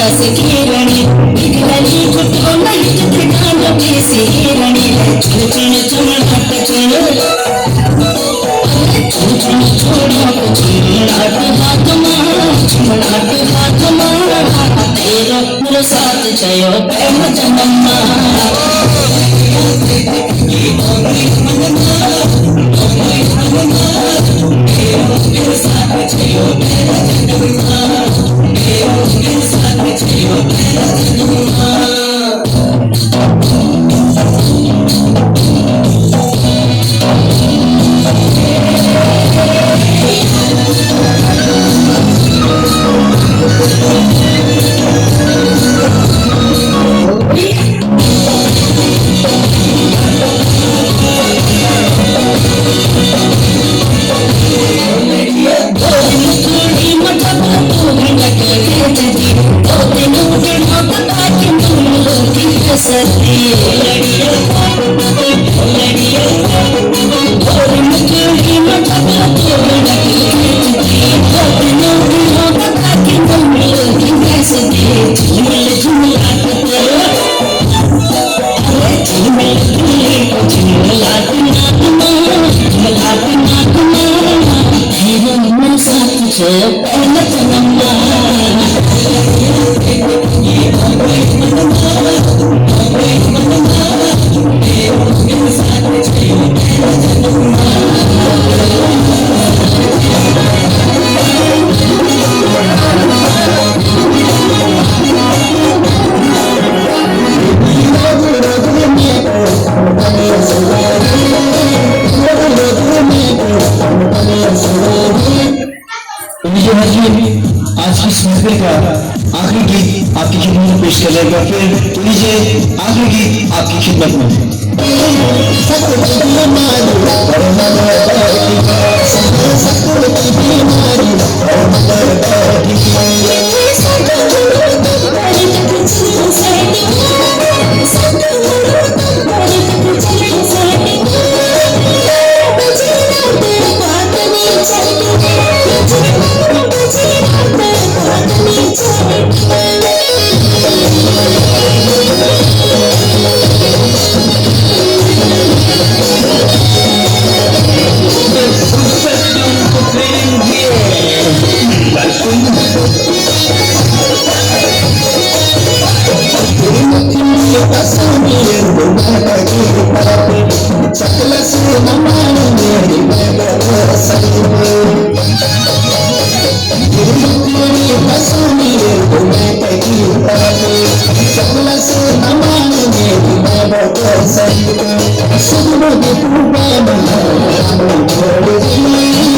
ಕಿರಣಿ ಬಿಗಿಲಲ್ಲಿ ಕುಟ್ಕೊಂಡ ಇಟ್ಟು ಕಾಂಡ ಬೇಸಿ ಕಿರಣಿ ಚುಣು ಚುಣು ಚುಮಳಾಟ ಚುಣು ಚುಣು ಚೋಡಾಟ ಚುಮಳಾಟ ಹಾಕಮ तेरा पूरा साथ चयो प्रेम जन्मा आज की महफिल का आखिरी गीत आपकी खिदमत में पेश कर रहेगा। फिर लीजिए आखिरी गीत आपकी खिदमत में। Thank you.